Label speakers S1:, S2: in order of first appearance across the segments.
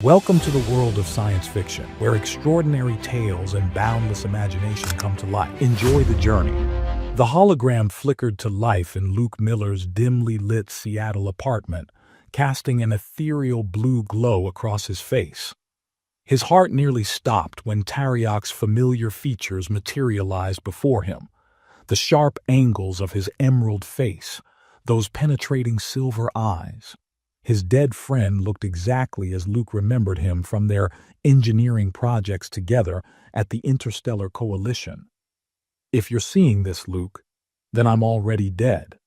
S1: Welcome to the world of science fiction, where extraordinary tales and boundless imagination come to life. Enjoy the journey. The hologram flickered to life in Luke Miller's dimly lit Seattle apartment, casting an ethereal blue glow across his face. His heart nearly stopped when Tariak's familiar features materialized before him. The sharp angles of his emerald face, those penetrating silver eyes. His dead friend looked exactly as Luke remembered him from their engineering projects together at the Interstellar Coalition. "If you're seeing this, Luke, then I'm already dead."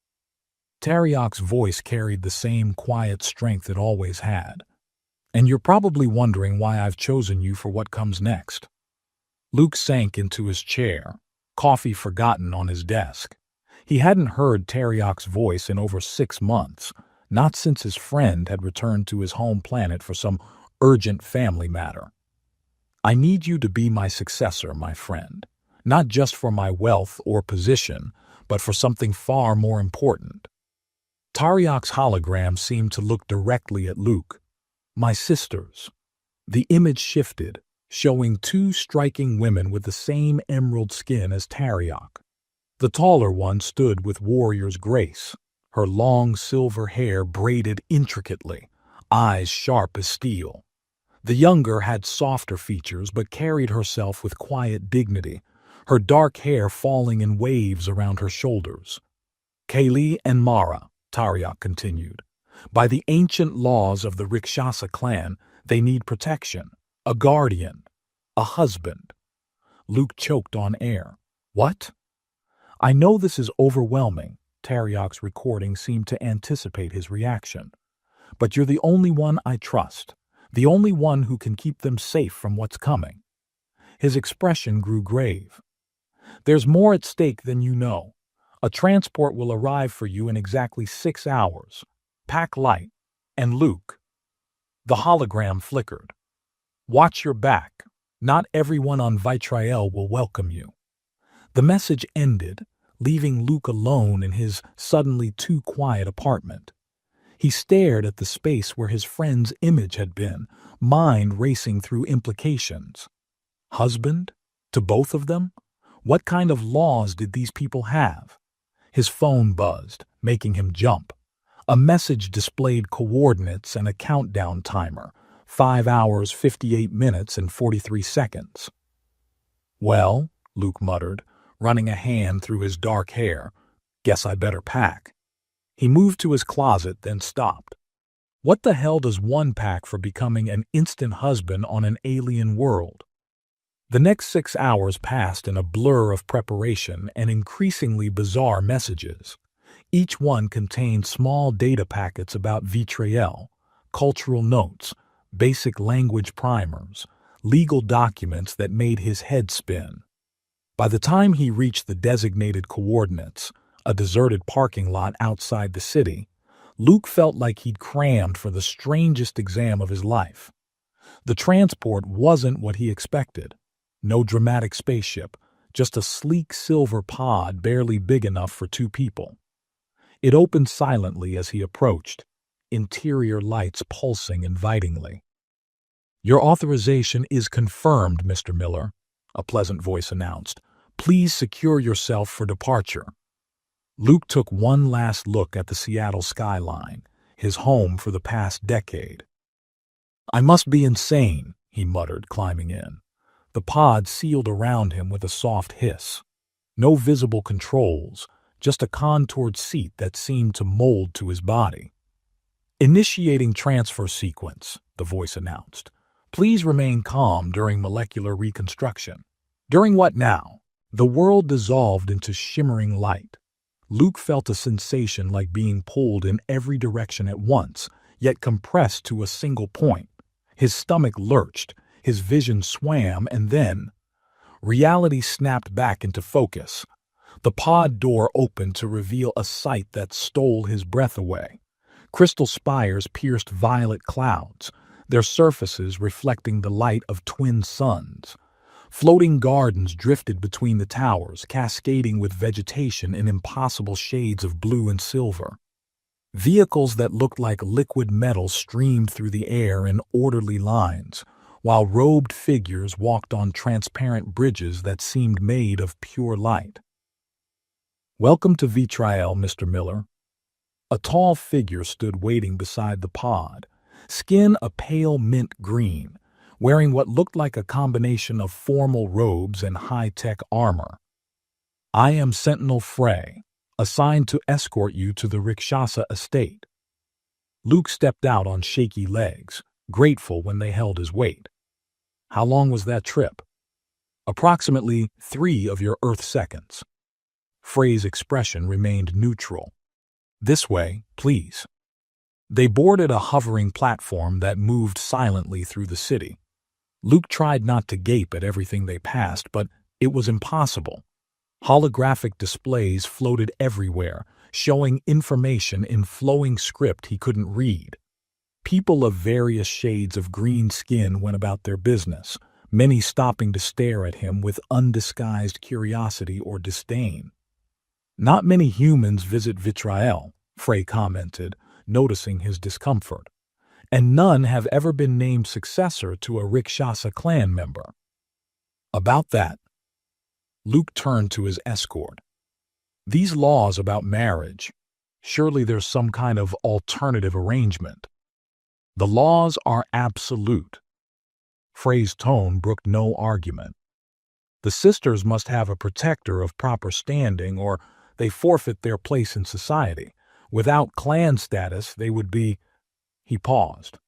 S1: Tariak's voice carried the same quiet strength it always had. "And you're probably wondering why I've chosen you for what comes next." Luke sank into his chair, coffee forgotten on his desk. He hadn't heard Tariak's voice in over 6 months. Not since his friend had returned to his home planet for some urgent family matter. "I need you to be my successor, my friend. Not just for my wealth or position, but for something far more important." Tariak's hologram seemed to look directly at Luke. "My sisters." The image shifted, showing 2 striking women with the same emerald skin as Tariak. The taller one stood with warrior's grace, her long silver hair braided intricately, eyes sharp as steel. The younger had softer features but carried herself with quiet dignity, her dark hair falling in waves around her shoulders. "Kaylee and Mara," Tariak continued. "By the ancient laws of the Rikshasa clan, they need protection, a guardian, a husband." Luke choked on air. "What?" "I know this is overwhelming." Tariak's recording seemed to anticipate his reaction. "But you're the only one I trust, the only one who can keep them safe from what's coming." His expression grew grave. "There's more at stake than you know. A transport will arrive for you in exactly 6 hours. Pack light. And Luke." The hologram flickered. "Watch your back. Not everyone on Vitriel will welcome you." The message ended, leaving Luke alone in his suddenly too quiet apartment. He stared at the space where his friend's image had been, mind racing through implications. Husband? To both of them? What kind of laws did these people have? His phone buzzed, making him jump. A message displayed coordinates and a countdown timer, 5 hours, 58 minutes, and 43 seconds. "Well," Luke muttered, running a hand through his dark hair, "guess I better pack." He moved to his closet, then stopped. What the hell does one pack for becoming an instant husband on an alien world? The next 6 hours passed in a blur of preparation and increasingly bizarre messages. Each one contained small data packets about Vitriel, cultural notes, basic language primers, legal documents that made his head spin. By the time he reached the designated coordinates, a deserted parking lot outside the city, Luke felt like he'd crammed for the strangest exam of his life. The transport wasn't what he expected. No dramatic spaceship, just a sleek silver pod barely big enough for 2 people. It opened silently as he approached, interior lights pulsing invitingly. "Your authorization is confirmed, Mr. Miller," a pleasant voice announced. "Please secure yourself for departure." Luke took one last look at the Seattle skyline, his home for the past decade. "I must be insane," he muttered, climbing in. The pod sealed around him with a soft hiss. No visible controls, just a contoured seat that seemed to mold to his body. "Initiating transfer sequence," the voice announced. "Please remain calm during molecular reconstruction." During what now? The world dissolved into shimmering light. Luke felt a sensation like being pulled in every direction at once, yet compressed to a single point. His stomach lurched, his vision swam, and then reality snapped back into focus. The pod door opened to reveal a sight that stole his breath away. Crystal spires pierced violet clouds, their surfaces reflecting the light of twin suns. Floating gardens drifted between the towers, cascading with vegetation in impossible shades of blue and silver. Vehicles that looked like liquid metal streamed through the air in orderly lines, while robed figures walked on transparent bridges that seemed made of pure light. "Welcome to Vitrail, Mr. Miller." A tall figure stood waiting beside the pod, skin a pale mint green, wearing what looked like a combination of formal robes and high-tech armor. "I am Sentinel Frey, assigned to escort you to the Rikshasa estate." Luke stepped out on shaky legs, grateful when they held his weight. "How long was that trip?" "Approximately 3 of your Earth seconds." Frey's expression remained neutral. "This way, please." They boarded a hovering platform that moved silently through the city. Luke tried not to gape at everything they passed, but it was impossible. Holographic displays floated everywhere, showing information in flowing script he couldn't read. People of various shades of green skin went about their business, many stopping to stare at him with undisguised curiosity or disdain. "Not many humans visit Vitrail," Frey commented, noticing his discomfort. "And none have ever been named successor to a Rikshasa clan member." "About that." Luke turned to his escort. "These laws about marriage, surely there's some kind of alternative arrangement." "The laws are absolute." Frey's tone brooked no argument. "The sisters must have a protector of proper standing, or they forfeit their place in society. Without clan status, they would be—" He paused.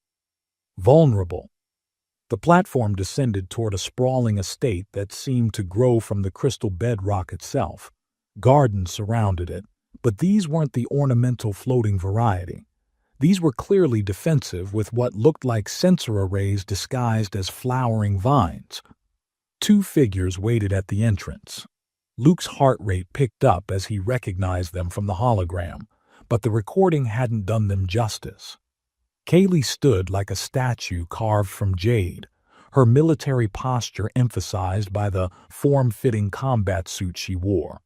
S1: "Vulnerable." The platform descended toward a sprawling estate that seemed to grow from the crystal bedrock itself. Gardens surrounded it, but these weren't the ornamental floating variety. These were clearly defensive, with what looked like sensor arrays disguised as flowering vines. 2 figures waited at the entrance. Luke's heart rate picked up as he recognized them from the hologram, but the recording hadn't done them justice. Kaylee stood like a statue carved from jade, her military posture emphasized by the form-fitting combat suit she wore.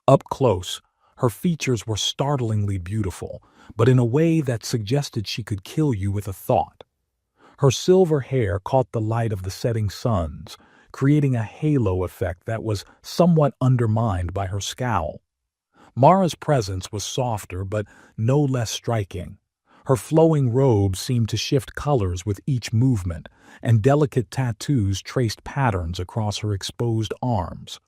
S1: Up close, her features were startlingly beautiful, but in a way that suggested she could kill you with a thought. Her silver hair caught the light of the setting suns, creating a halo effect that was somewhat undermined by her scowl. Mara's presence was softer but no less striking. Her flowing robe seemed to shift colors with each movement, and delicate tattoos traced patterns across her exposed arms.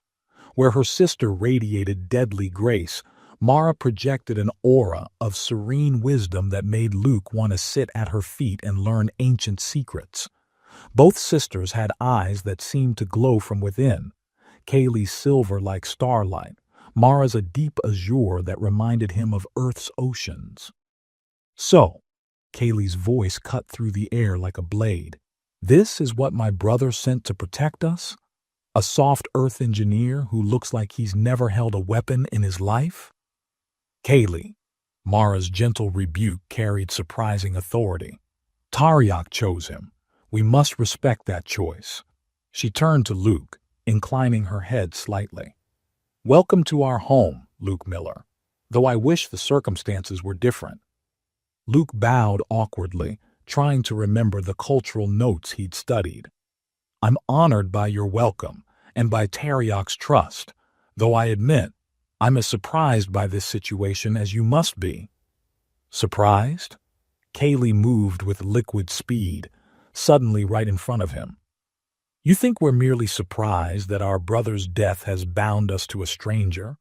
S1: Where her sister radiated deadly grace, Mara projected an aura of serene wisdom that made Luke want to sit at her feet and learn ancient secrets. Both sisters had eyes that seemed to glow from within. Kaylee's silver like starlight, Mara's a deep azure that reminded him of Earth's oceans. "So," Kaylee's voice cut through the air like a blade, "this is what my brother sent to protect us? A soft Earth engineer who looks like he's never held a weapon in his life?" "Kaylee," Mara's gentle rebuke carried surprising authority. "Taryak chose him. We must respect that choice." She turned to Luke, inclining her head slightly. "Welcome to our home, Luke Miller, though I wish the circumstances were different." Luke bowed awkwardly, trying to remember the cultural notes he'd studied. "I'm honored by your welcome and by Taryak's trust, though I admit I'm as surprised by this situation as you must be." "Surprised?" Kaylee moved with liquid speed, suddenly right in front of him. "You think we're merely surprised that our brother's death has bound us to a stranger?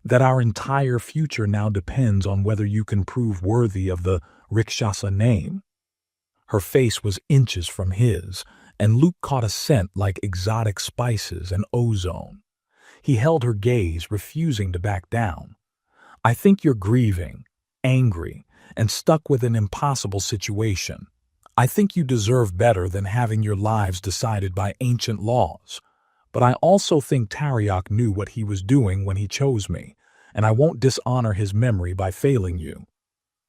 S1: That our entire future now depends on whether you can prove worthy of the Rikshasa name?" Her face was inches from his, and Luke caught a scent like exotic spices and ozone. He held her gaze, refusing to back down. "I think you're grieving, angry, and stuck with an impossible situation. I think you deserve better than having your lives decided by ancient laws. But I also think Taryak knew what he was doing when he chose me, and I won't dishonor his memory by failing you."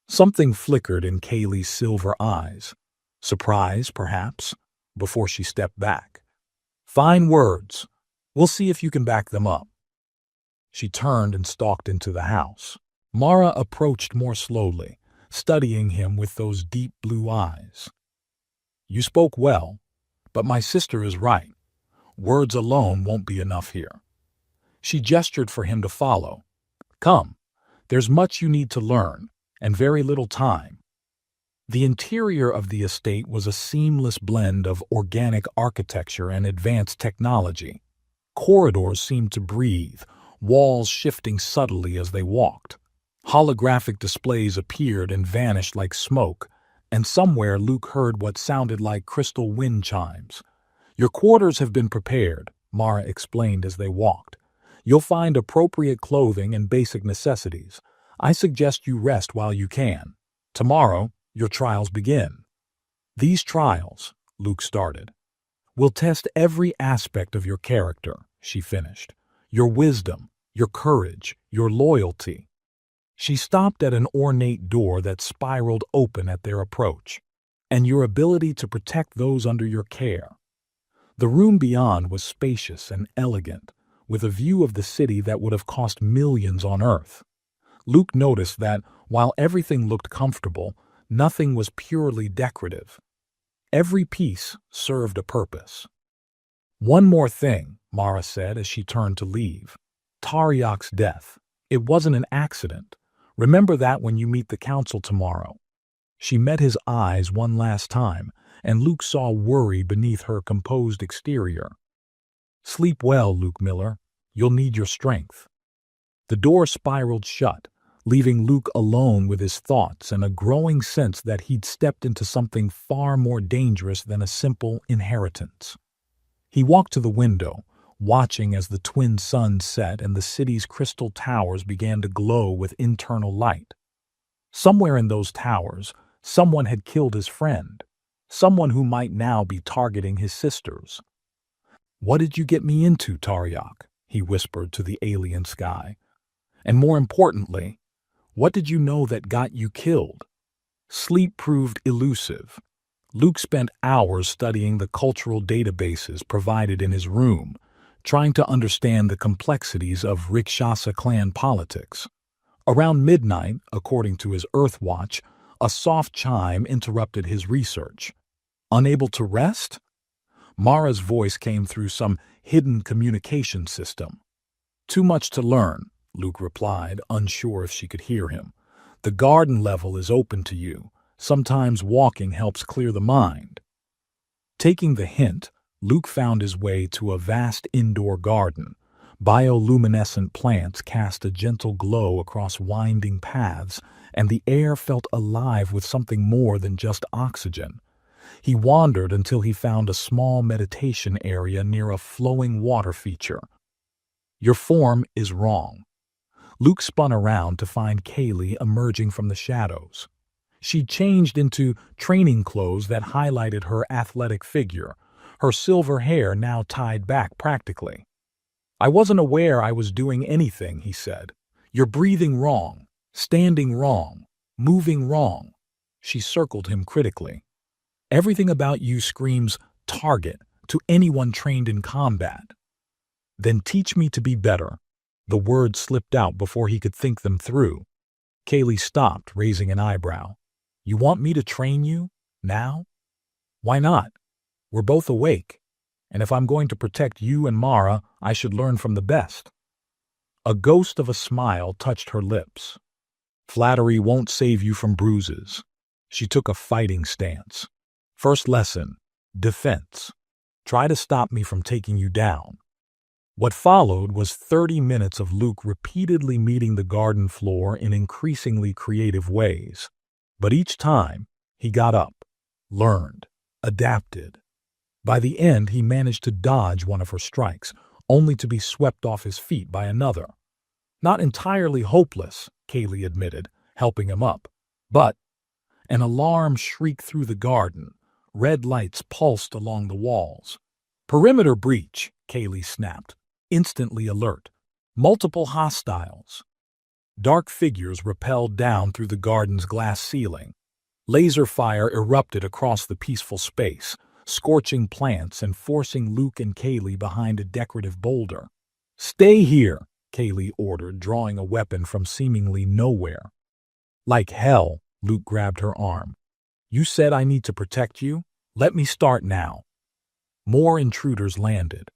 S1: Something flickered in Kaylee's silver eyes. Surprise, perhaps, before she stepped back. "Fine words. We'll see if you can back them up." She turned and stalked into the house. Mara approached more slowly, studying him with those deep blue eyes. "You spoke well, but my sister is right. Words alone won't be enough here." She gestured for him to follow. "Come, there's much you need to learn, and very little time." The interior of the estate was a seamless blend of organic architecture and advanced technology. Corridors seemed to breathe, walls shifting subtly as they walked. Holographic displays appeared and vanished like smoke, and somewhere Luke heard what sounded like crystal wind chimes. "Your quarters have been prepared," Mara explained as they walked. "You'll find appropriate clothing and basic necessities. I suggest you rest while you can. Tomorrow, your trials begin." "These trials," Luke started, "will test every aspect of your character," she finished. "Your wisdom, your courage, your loyalty." She stopped at an ornate door that spiraled open at their approach. "And your ability to protect those under your care." The room beyond was spacious and elegant, with a view of the city that would have cost millions on Earth. Luke noticed that, while everything looked comfortable, nothing was purely decorative. Every piece served a purpose. "One more thing," Mara said as she turned to leave. "Tariak's death. It wasn't an accident. Remember that when you meet the council tomorrow." She met his eyes one last time, and Luke saw worry beneath her composed exterior. "Sleep well, Luke Miller. You'll need your strength." The door spiraled shut, leaving Luke alone with his thoughts and a growing sense that he'd stepped into something far more dangerous than a simple inheritance. He walked to the window, watching as the twin suns set and the city's crystal towers began to glow with internal light. Somewhere in those towers, someone had killed his friend, someone who might now be targeting his sisters. "What did you get me into, Tariak?" he whispered to the alien sky. "And more importantly, what did you know that got you killed?" Sleep proved elusive. Luke spent hours studying the cultural databases provided in his room, trying to understand the complexities of Rakshasa clan politics. Around midnight, according to his Earth watch, a soft chime interrupted his research. "Unable to rest?" Mara's voice came through some hidden communication system. "Too much to learn," Luke replied, unsure if she could hear him. "The garden level is open to you. Sometimes walking helps clear the mind." Taking the hint, Luke found his way to a vast indoor garden. Bioluminescent plants cast a gentle glow across winding paths, and the air felt alive with something more than just oxygen. He wandered until he found a small meditation area near a flowing water feature. "Your form is wrong." Luke spun around to find Kaylee emerging from the shadows. She'd changed into training clothes that highlighted her athletic figure, her silver hair now tied back practically. "I wasn't aware I was doing anything," he said. "You're breathing wrong, standing wrong, moving wrong." She circled him critically. "Everything about you screams target to anyone trained in combat." "Then teach me to be better." The words slipped out before he could think them through. Kaylee stopped, raising an eyebrow. "You want me to train you? Now?" "Why not? We're both awake, and if I'm going to protect you and Mara, I should learn from the best." A ghost of a smile touched her lips. "Flattery won't save you from bruises." She took a fighting stance. "First lesson, defense. Try to stop me from taking you down." What followed was 30 minutes of Luke repeatedly meeting the garden floor in increasingly creative ways. But each time, he got up, learned, adapted. By the end, he managed to dodge one of her strikes, only to be swept off his feet by another. "Not entirely hopeless," Kaylee admitted, helping him up. "But—" An alarm shrieked through the garden. Red lights pulsed along the walls. "Perimeter breach," Kaylee snapped, instantly alert. "Multiple hostiles." Dark figures rappelled down through the garden's glass ceiling. Laser fire erupted across the peaceful space, scorching plants and forcing Luke and Kaylee behind a decorative boulder. "Stay here," Kaylee ordered, drawing a weapon from seemingly nowhere. "Like hell," Luke grabbed her arm. You said I need to protect you? Let me start now. More intruders landed.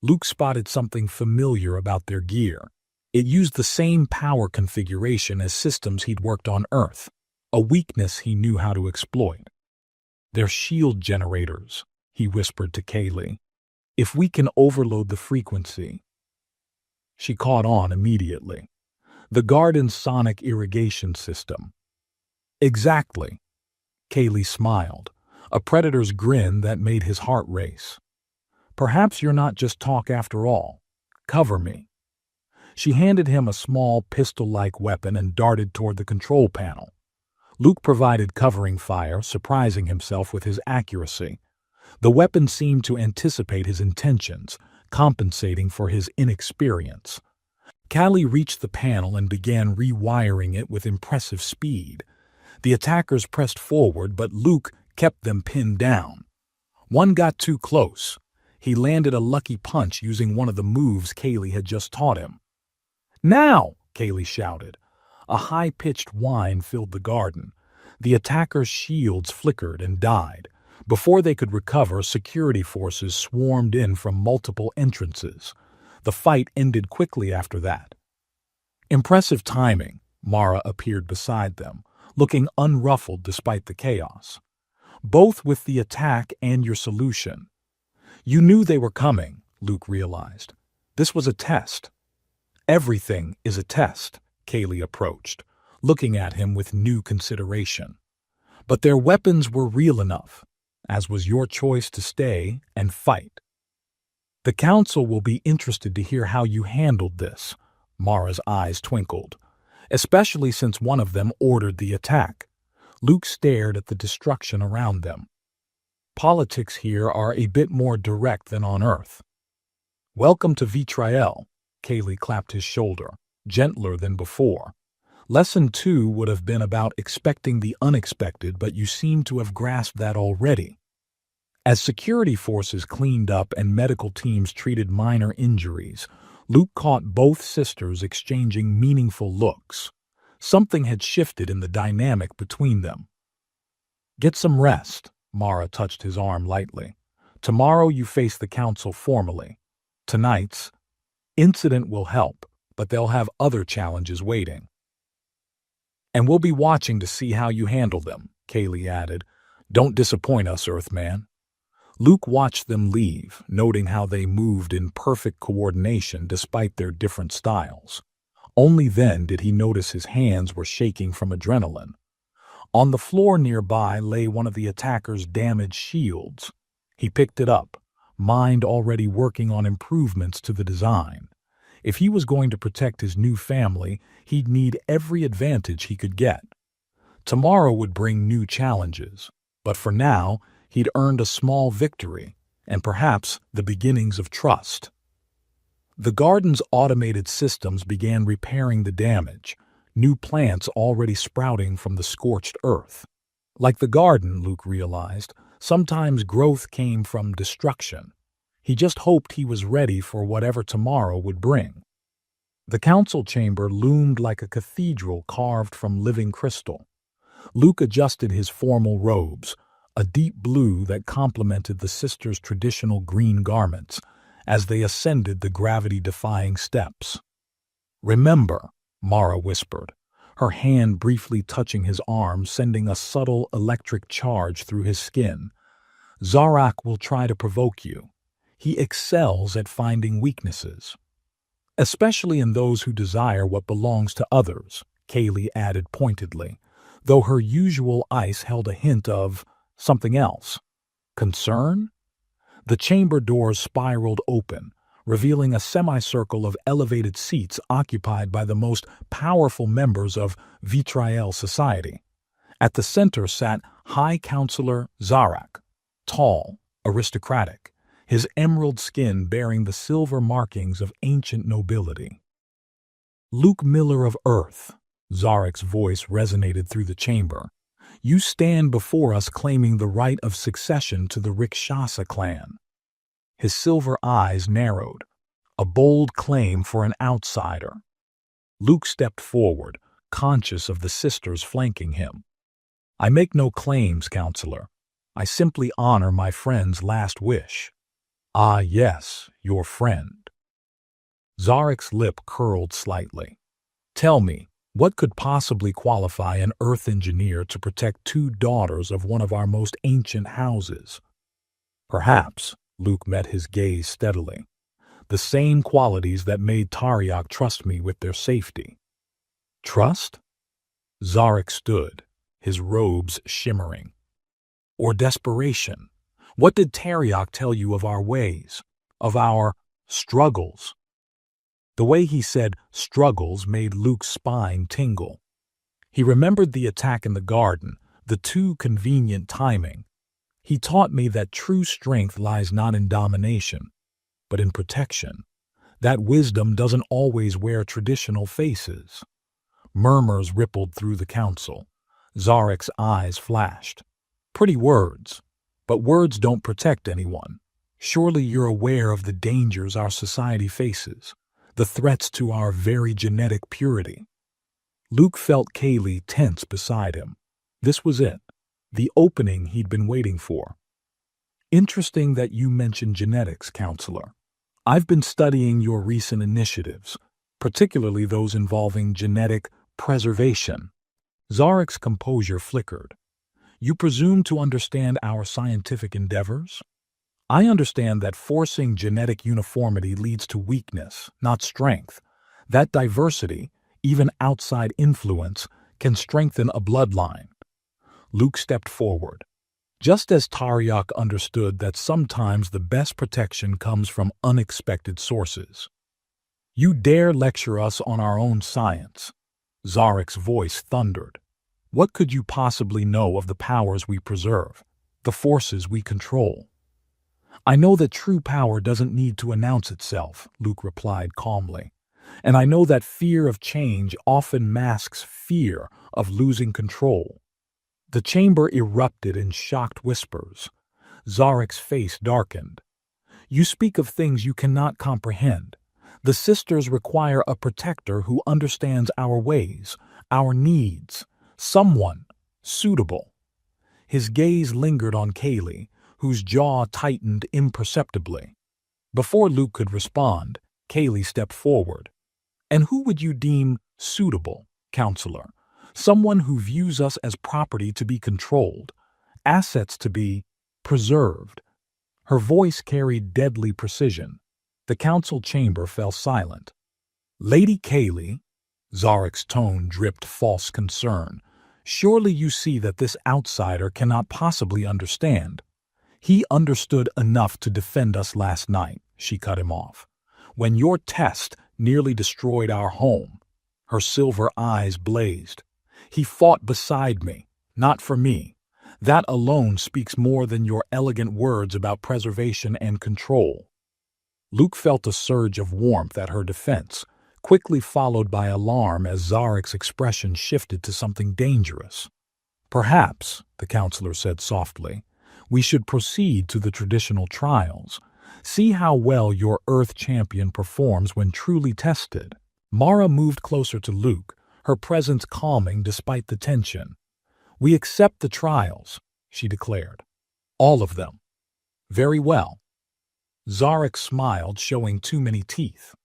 S1: Luke spotted something familiar about their gear. It used the same power configuration as systems he'd worked on Earth, a weakness he knew how to exploit. They're shield generators, he whispered to Kaylee. If we can overload the frequency. She caught on immediately. The garden's sonic irrigation system. Exactly. Kaylee smiled, a predator's grin that made his heart race. Perhaps you're not just talk after all. Cover me. She handed him a small pistol-like weapon and darted toward the control panel. Luke provided covering fire, surprising himself with his accuracy. The weapon seemed to anticipate his intentions, compensating for his inexperience. Callie reached the panel and began rewiring it with impressive speed. The attackers pressed forward, but Luke kept them pinned down. One got too close. He landed a lucky punch using one of the moves Kaylee had just taught him. Now! Kaylee shouted. A high-pitched whine filled the garden. The attackers' shields flickered and died. Before they could recover, security forces swarmed in from multiple entrances. The fight ended quickly after that. Impressive timing. Mara appeared beside them, looking unruffled despite the chaos. Both with the attack and your solution. You knew they were coming, Luke realized. This was a test. Everything is a test, Kaylee approached, looking at him with new consideration. But their weapons were real enough, as was your choice to stay and fight. The council will be interested to hear how you handled this, Mara's eyes twinkled, especially since one of them ordered the attack. Luke stared at the destruction around them. Politics here are a bit more direct than on Earth. Welcome to Vitriel, Kaylee clapped his shoulder, gentler than before. Lesson 2 would have been about expecting the unexpected, but you seem to have grasped that already. As security forces cleaned up and medical teams treated minor injuries, Luke caught both sisters exchanging meaningful looks. Something had shifted in the dynamic between them. Get some rest, Mara touched his arm lightly. Tomorrow you face the council formally. Tonight's incident will help, but they'll have other challenges waiting. And we'll be watching to see how you handle them, Kaylee added. Don't disappoint us, Earthman. Luke watched them leave, noting how they moved in perfect coordination despite their different styles. Only then did he notice his hands were shaking from adrenaline. On the floor nearby lay one of the attackers' damaged shields. He picked it up, mind already working on improvements to the design. If he was going to protect his new family, he'd need every advantage he could get. Tomorrow would bring new challenges, but for now, he'd earned a small victory, and perhaps the beginnings of trust. The garden's automated systems began repairing the damage, new plants already sprouting from the scorched earth. Like the garden, Luke realized, sometimes growth came from destruction. He just hoped he was ready for whatever tomorrow would bring. The council chamber loomed like a cathedral carved from living crystal. Luke adjusted his formal robes, a deep blue that complemented the sisters' traditional green garments, as they ascended the gravity-defying steps. Remember, Mara whispered, her hand briefly touching his arm, sending a subtle electric charge through his skin. Zarak will try to provoke you. He excels at finding weaknesses. Especially in those who desire what belongs to others, Kaylee added pointedly, though her usual ice held a hint of something else. Concern? The chamber doors spiraled open, revealing a semicircle of elevated seats occupied by the most powerful members of Vitriel society. At the center sat High Counselor Zarak, tall, aristocratic, his emerald skin bearing the silver markings of ancient nobility. Luke Miller of Earth, Zarak's voice resonated through the chamber. You stand before us claiming the right of succession to the Rikshasa clan. His silver eyes narrowed, a bold claim for an outsider. Luke stepped forward, conscious of the sisters flanking him. I make no claims, counselor. I simply honor my friend's last wish. Ah, yes, your friend. Zarek's lip curled slightly. Tell me, what could possibly qualify an Earth engineer to protect two daughters of one of our most ancient houses? Perhaps, Luke met his gaze steadily, the same qualities that made Tariak trust me with their safety. Trust? Zarek stood, his robes shimmering. Or desperation? What did Tariak tell you of our ways, of our struggles? The way he said struggles made Luke's spine tingle. He remembered the attack in the garden, the too convenient timing. He taught me that true strength lies not in domination, but in protection. That wisdom doesn't always wear traditional faces. Murmurs rippled through the council. Zarek's eyes flashed. Pretty words, but words don't protect anyone. Surely you're aware of the dangers our society faces, the threats to our very genetic purity. Luke felt Kaylee tense beside him. This was it, the opening he'd been waiting for. Interesting that you mentioned genetics, counselor. I've been studying your recent initiatives, particularly those involving genetic preservation. Zarek's composure flickered. You presume to understand our scientific endeavors? I understand that forcing genetic uniformity leads to weakness, not strength. That diversity, even outside influence, can strengthen a bloodline. Luke stepped forward. Just as Tariak understood that sometimes the best protection comes from unexpected sources. You dare lecture us on our own science? Zarek's voice thundered. What could you possibly know of the powers we preserve, the forces we control? I know that true power doesn't need to announce itself, Luke replied calmly. And I know that fear of change often masks fear of losing control. The chamber erupted in shocked whispers. Zarek's face darkened. You speak of things you cannot comprehend. The sisters require a protector who understands our ways, our needs, someone suitable. His gaze lingered on Kaylee, whose jaw tightened imperceptibly. Before Luke could respond, Kaylee stepped forward. And who would you deem suitable, counselor? Someone who views us as property to be controlled, assets to be preserved. Her voice carried deadly precision. The council chamber fell silent. Lady Kaylee, Zarek's tone dripped false concern. Surely you see that this outsider cannot possibly understand. He understood enough to defend us last night, she cut him off. When your test nearly destroyed our home. Her silver eyes blazed. He fought beside me, not for me. That alone speaks more than your elegant words about preservation and control. Luke felt a surge of warmth at her defense, quickly followed by alarm as Zarek's expression shifted to something dangerous. Perhaps, the counselor said softly, we should proceed to the traditional trials. See how well your Earth champion performs when truly tested. Mara moved closer to Luke, her presence calming despite the tension. We accept the trials, she declared. All of them. Very well. Zarek smiled, showing too many teeth.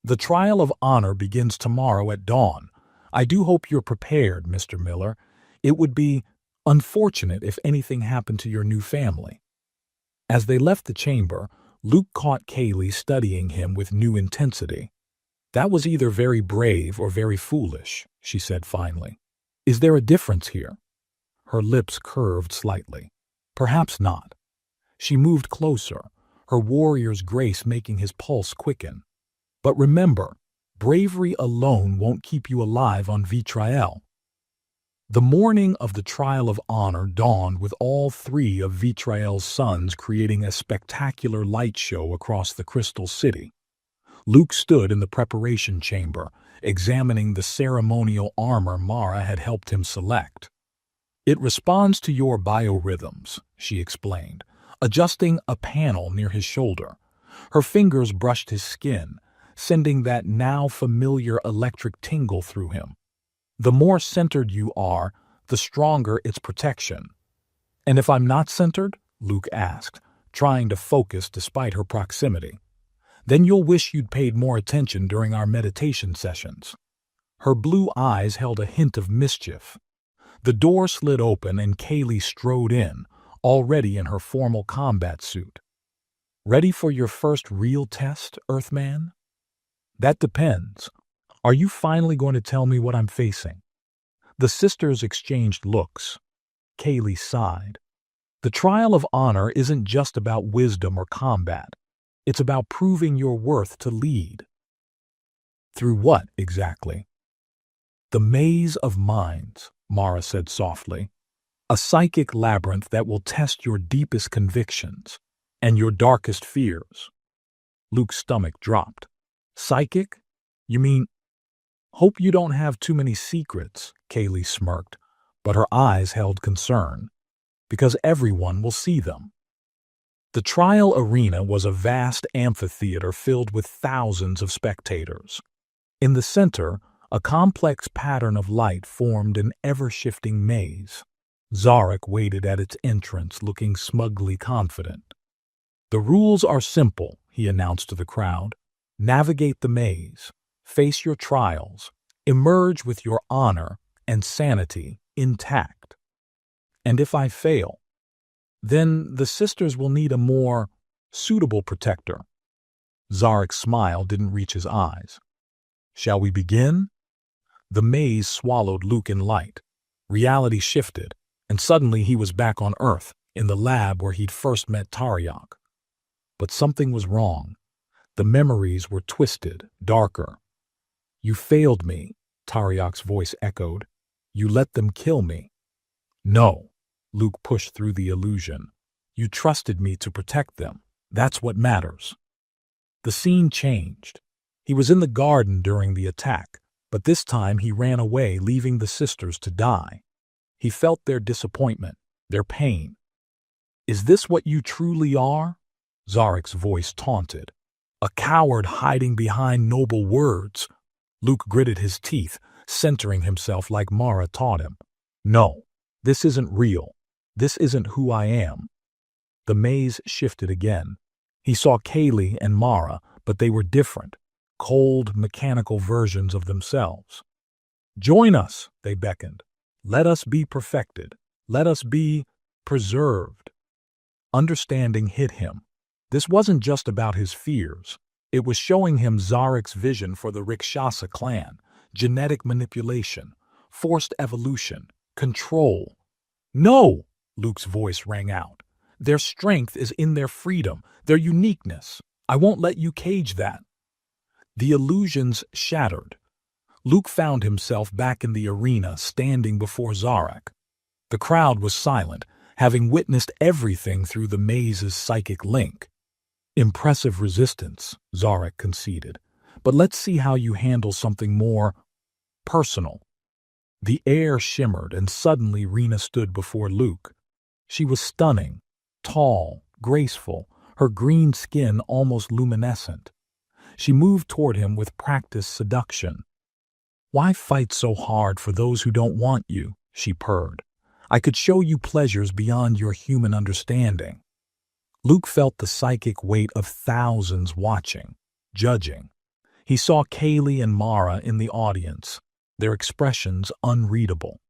S1: The trial of honor begins tomorrow at dawn. I do hope you're prepared, Mr. Miller. It would be unfortunate if anything happened to your new family. As they left the chamber, Luke caught Kaylee studying him with new intensity. That was either very brave or very foolish, she said finally. Is there a difference here? Her lips curved slightly. Perhaps not. She moved closer, her warrior's grace making his pulse quicken. But remember, bravery alone won't keep you alive on Vitrael. The morning of the trial of honor dawned with all three of Vitrael's sons creating a spectacular light show across the Crystal City. Luke stood in the preparation chamber, examining the ceremonial armor Mara had helped him select. It responds to your biorhythms, she explained, adjusting a panel near his shoulder. Her fingers brushed his skin, sending that now familiar electric tingle through him. The more centered you are, the stronger its protection. And if I'm not centered? Luke asked, trying to focus despite her proximity. Then you'll wish you'd paid more attention during our meditation sessions. Her blue eyes held a hint of mischief. The door slid open and Kaylee strode in, already in her formal combat suit. Ready for your first real test, Earthman? That depends. Are you finally going to tell me what I'm facing? The sisters exchanged looks. Kaylee sighed. The trial of honor isn't just about wisdom or combat. It's about proving your worth to lead. Through what, exactly? The maze of minds, Mara said softly. A psychic labyrinth that will test your deepest convictions and your darkest fears. Luke's stomach dropped. Psychic? You mean... Hope you don't have too many secrets, Kaylee smirked, but her eyes held concern. Because everyone will see them. The trial arena was a vast amphitheater filled with thousands of spectators. In the center, a complex pattern of light formed an ever-shifting maze. Zarek waited at its entrance, looking smugly confident. The rules are simple, he announced to the crowd. Navigate the maze, face your trials, emerge with your honor and sanity intact. And if I fail, then the sisters will need a more suitable protector. Zarek's smile didn't reach his eyes. Shall we begin? The maze swallowed Luke in light. Reality shifted, and suddenly he was back on Earth, in the lab where he'd first met Tariak. But something was wrong. The memories were twisted, darker. You failed me, Tariak's voice echoed. You let them kill me. No, Luke pushed through the illusion. You trusted me to protect them. That's what matters. The scene changed. He was in the garden during the attack, but this time he ran away, leaving the sisters to die. He felt their disappointment, their pain. Is this what you truly are? Zarek's voice taunted. A coward hiding behind noble words. Luke gritted his teeth, centering himself like Mara taught him. No, this isn't real. This isn't who I am. The maze shifted again. He saw Kaylee and Mara, but they were different, cold, mechanical versions of themselves. Join us, they beckoned. Let us be perfected. Let us be preserved. Understanding hit him. This wasn't just about his fears. It was showing him Zarek's vision for the Rikshasa clan, genetic manipulation, forced evolution, control. No, Luke's voice rang out. Their strength is in their freedom, their uniqueness. I won't let you cage that. The illusions shattered. Luke found himself back in the arena, standing before Zarek. The crowd was silent, having witnessed everything through the maze's psychic link. Impressive resistance, Zarek conceded. But let's see how you handle something more personal. The air shimmered, and suddenly Rena stood before Luke. She was stunning, tall, graceful, her green skin almost luminescent. She moved toward him with practiced seduction. Why fight so hard for those who don't want you? She purred. I could show you pleasures beyond your human understanding. Luke felt the psychic weight of thousands watching, judging. He saw Kaylee and Mara in the audience, their expressions unreadable.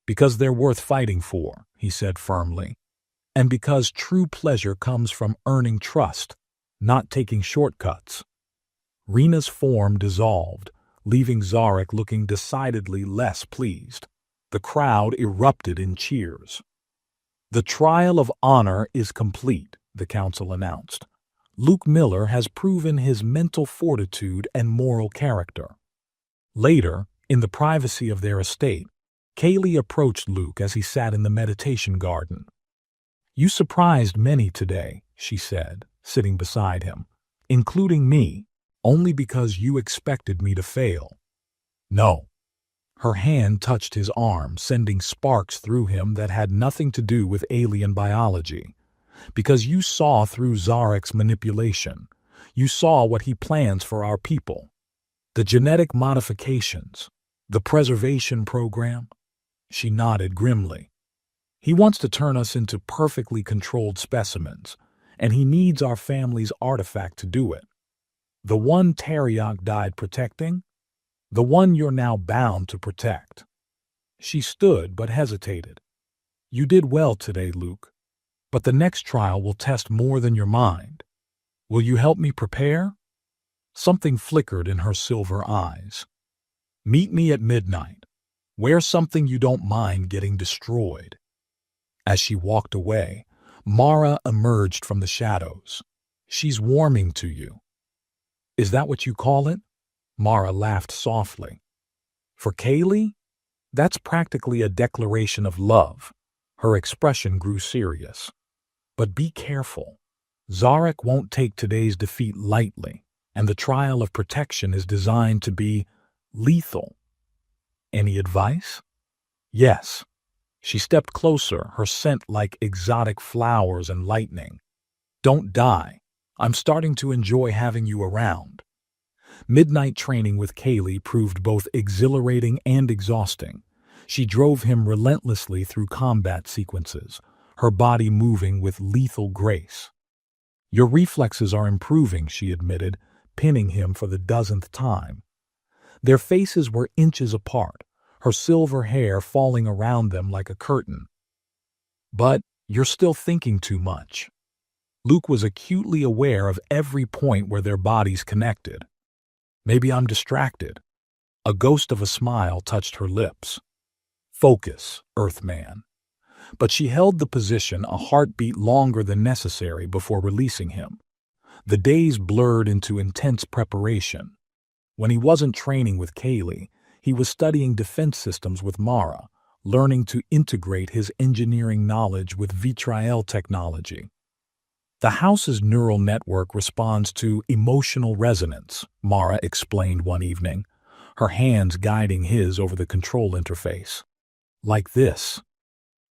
S1: Because they're worth fighting for, he said firmly. And because true pleasure comes from earning trust, not taking shortcuts. Rena's form dissolved, leaving Zarek looking decidedly less pleased. The crowd erupted in cheers. The trial of honor is complete, the council announced. Luke Miller has proven his mental fortitude and moral character. Later, in the privacy of their estate, Kaylee approached Luke as he sat in the meditation garden. You surprised many today, she said, sitting beside him, including me, only because you expected me to fail. No. Her hand touched his arm, sending sparks through him that had nothing to do with alien biology. Because you saw through Zarek's manipulation. You saw what he plans for our people. The genetic modifications, the preservation program. She nodded grimly. He wants to turn us into perfectly controlled specimens, and he needs our family's artifact to do it. The one Teriak died protecting? The one you're now bound to protect. She stood but hesitated. You did well today, Luke, but the next trial will test more than your mind. Will you help me prepare? Something flickered in her silver eyes. Meet me at midnight. Wear something you don't mind getting destroyed. As she walked away, Mara emerged from the shadows. She's warming to you. Is that what you call it? Mara laughed softly. For Kaylee? That's practically a declaration of love. Her expression grew serious. But be careful. Zarek won't take today's defeat lightly, and the trial of protection is designed to be lethal. Any advice? Yes. She stepped closer, her scent like exotic flowers and lightning. Don't die. I'm starting to enjoy having you around. Midnight training with Kaylee proved both exhilarating and exhausting. She drove him relentlessly through combat sequences, her body moving with lethal grace. Your reflexes are improving, she admitted, pinning him for the dozenth time. Their faces were inches apart, her silver hair falling around them like a curtain. But you're still thinking too much. Luke was acutely aware of every point where their bodies connected. Maybe I'm distracted. A ghost of a smile touched her lips. Focus, Earthman. But she held the position a heartbeat longer than necessary before releasing him. The days blurred into intense preparation. When he wasn't training with Kaylee, he was studying defense systems with Mara, learning to integrate his engineering knowledge with Vitrael technology. The house's neural network responds to emotional resonance, Mara explained one evening, her hands guiding his over the control interface. Like this.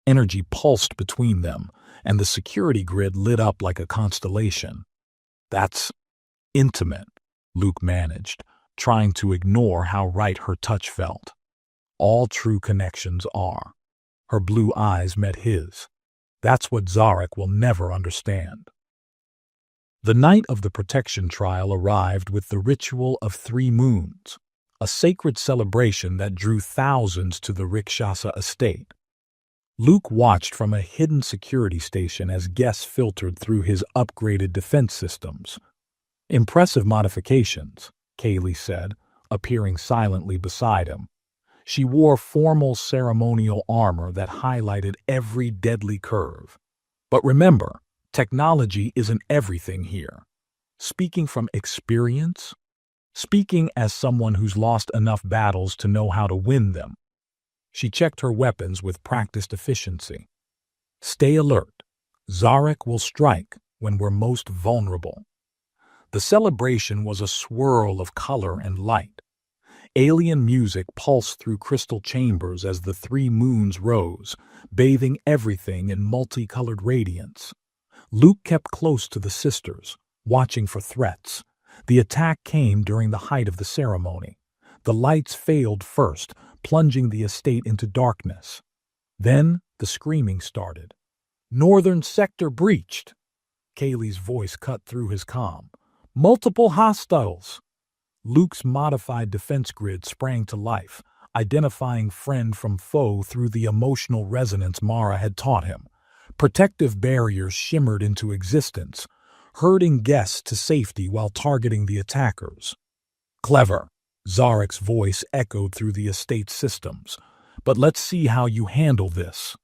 S1: Energy pulsed between them, and the security grid lit up like a constellation. That's intimate, Luke managed, trying to ignore how right her touch felt. All true connections are. Her blue eyes met his. That's what Zarek will never understand. The night of the protection trial arrived with the ritual of 3 moons, a sacred celebration that drew thousands to the Rikshasa estate. Luke watched from a hidden security station as guests filtered through his upgraded defense systems. Impressive modifications, Kaylee said, appearing silently beside him. She wore formal ceremonial armor that highlighted every deadly curve. But remember, technology isn't everything here. Speaking from experience, speaking as someone who's lost enough battles to know how to win them. She checked her weapons with practiced efficiency. Stay alert. Zarek will strike when we're most vulnerable. The celebration was a swirl of color and light. Alien music pulsed through crystal chambers as the 3 moons rose, bathing everything in multicolored radiance. Luke kept close to the sisters, watching for threats. The attack came during the height of the ceremony. The lights failed first, plunging the estate into darkness. Then the screaming started. Northern sector breached. Kaylee's voice cut through his calm. Multiple hostiles. Luke's modified defense grid sprang to life, identifying friend from foe through the emotional resonance Mara had taught him. Protective barriers shimmered into existence, herding guests to safety while targeting the attackers. Clever. Zarek's voice echoed through the estate's systems. But let's see how you handle this.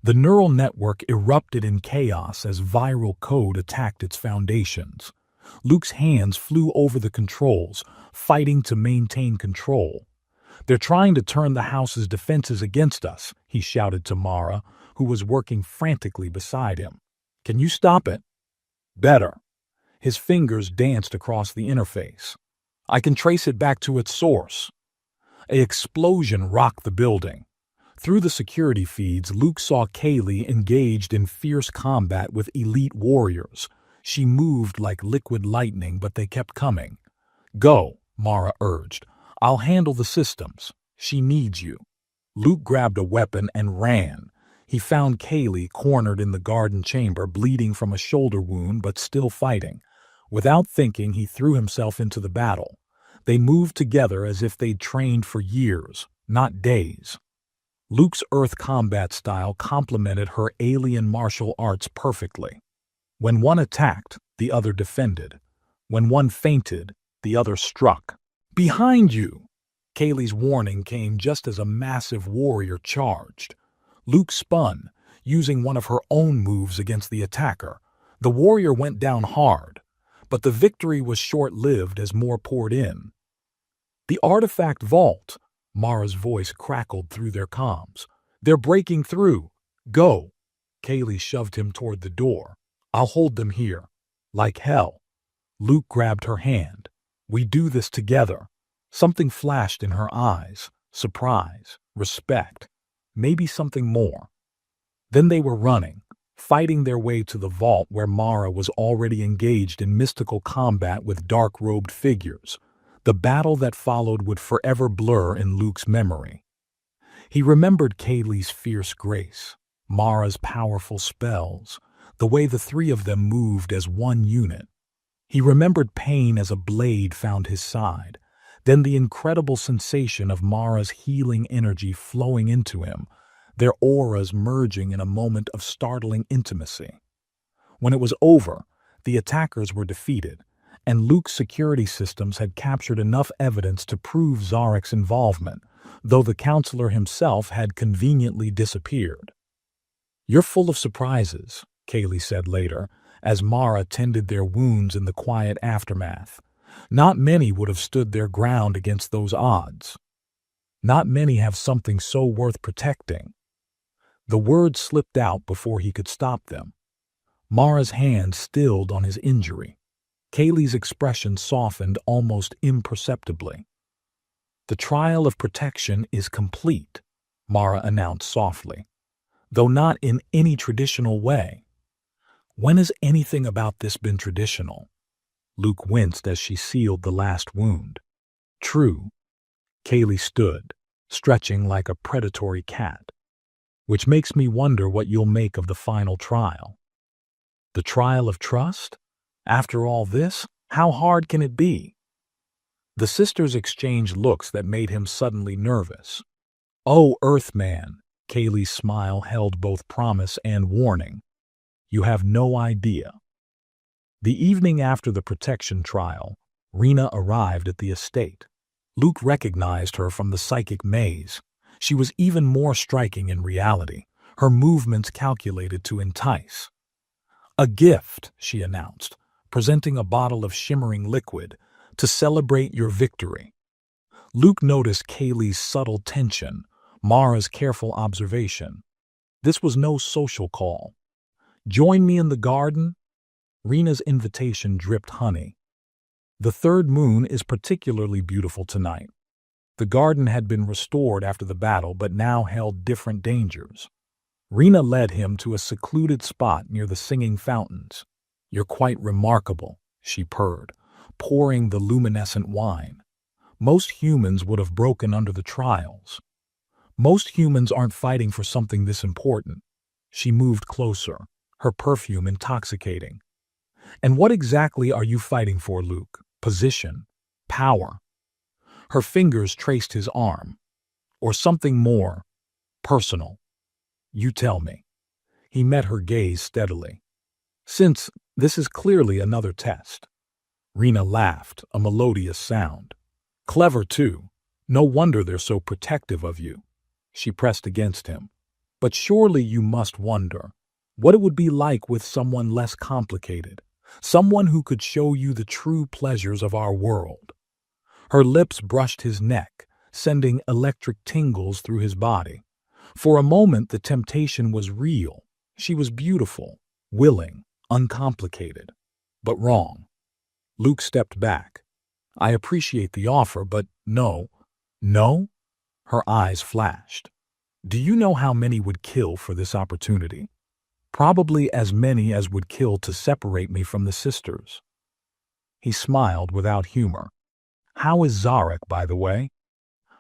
S1: The neural network erupted in chaos as viral code attacked its foundations. Luke's hands flew over the controls, fighting to maintain control. They're trying to turn the house's defenses against us, he shouted to Mara, who was working frantically beside him. Can you stop it? Better. His fingers danced across the interface. I can trace it back to its source. An explosion rocked the building. Through the security feeds, Luke saw Kaylee engaged in fierce combat with elite warriors. She moved like liquid lightning, but they kept coming. Go, Mara urged. I'll handle the systems. She needs you. Luke grabbed a weapon and ran. He found Kaylee cornered in the garden chamber, bleeding from a shoulder wound but still fighting. Without thinking, he threw himself into the battle. They moved together as if they'd trained for years, not days. Luke's earth combat style complemented her alien martial arts perfectly. When one attacked, the other defended. When one feinted, the other struck. "Behind you!" Kaylee's warning came just as a massive warrior charged. Luke spun, using one of her own moves against the attacker. The warrior went down hard, but the victory was short-lived as more poured in. "The artifact vault!" Mara's voice crackled through their comms. "They're breaking through! Go!" Kaylee shoved him toward the door. "I'll hold them here." "Like hell." Luke grabbed her hand. "We do this together." Something flashed in her eyes. Surprise, respect, maybe something more. Then they were running, fighting their way to the vault where Mara was already engaged in mystical combat with dark-robed figures. The battle that followed would forever blur in Luke's memory. He remembered Kaylee's fierce grace, Mara's powerful spells, the way the three of them moved as one unit. He remembered pain as a blade found his side, then the incredible sensation of Mara's healing energy flowing into him, their auras merging in a moment of startling intimacy. When it was over, the attackers were defeated, and Luke's security systems had captured enough evidence to prove Zarek's involvement, though the counselor himself had conveniently disappeared. "You're full of surprises," Kaylee said later, as Mara tended their wounds in the quiet aftermath. "Not many would have stood their ground against those odds. Not many have something so worth protecting." The words slipped out before he could stop them. Mara's hand stilled on his injury. Kaylee's expression softened almost imperceptibly. "The trial of protection is complete," Mara announced softly, "though not in any traditional way." "When has anything about this been traditional?" Luke winced as she sealed the last wound. "True." Kaylee stood, stretching like a predatory cat. "Which makes me wonder what you'll make of the final trial." "The trial of trust? After all this, how hard can it be?" The sisters exchanged looks that made him suddenly nervous. "Oh, Earthman," Kaylee's smile held both promise and warning. "You have no idea." The evening after the protection trial, Rena arrived at the estate. Luke recognized her from the psychic maze. She was even more striking in reality, her movements calculated to entice. "A gift," she announced, presenting a bottle of shimmering liquid, "to celebrate your victory." Luke noticed Kaylee's subtle tension, Mara's careful observation. This was no social call. "Join me in the garden?" Rena's invitation dripped honey. "The third moon is particularly beautiful tonight." The garden had been restored after the battle but now held different dangers. Rena led him to a secluded spot near the singing fountains. "You're quite remarkable," she purred, pouring the luminescent wine. "Most humans would have broken under the trials. Most humans aren't fighting for something this important." She moved closer, her perfume intoxicating. "And what exactly are you fighting for, Luke? Position? Power?" Her fingers traced his arm. "Or something more personal? You tell me." He met her gaze steadily. "Since this is clearly another test." Rena laughed, a melodious sound. "Clever, too. No wonder they're so protective of you." She pressed against him. "But surely you must wonder what it would be like with someone less complicated, someone who could show you the true pleasures of our world." Her lips brushed his neck, sending electric tingles through his body. For a moment the temptation was real. She was beautiful, willing, uncomplicated, but wrong. Luke stepped back. "I appreciate the offer, but no." "No?" Her eyes flashed. "Do you know how many would kill for this opportunity? Probably as many as would kill to separate me from the sisters." He smiled without humor. "How is Zarek, by the way?"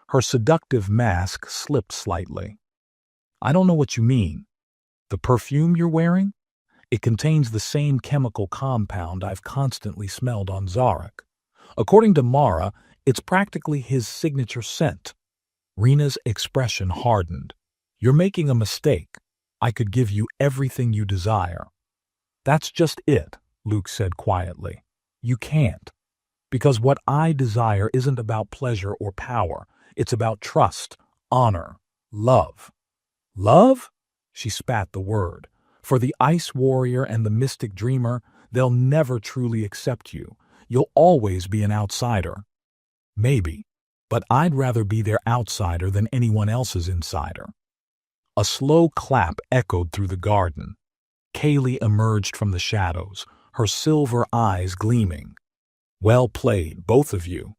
S1: Her seductive mask slipped slightly. I don't know what you mean. The perfume you're wearing? It contains the same chemical compound I've constantly smelled on Zarek. According to Mara, it's practically his signature scent. Rena's expression hardened. You're making a mistake. I could give you everything you desire. That's just it, Luke said quietly. You can't. Because what I desire isn't about pleasure or power. It's about trust, honor, love. Love? She spat the word. For the Ice Warrior and the Mystic Dreamer, they'll never truly accept you. You'll always be an outsider. Maybe, but I'd rather be their outsider than anyone else's insider. A slow clap echoed through the garden. Kaylee emerged from the shadows, her silver eyes gleaming. Well played, both of you.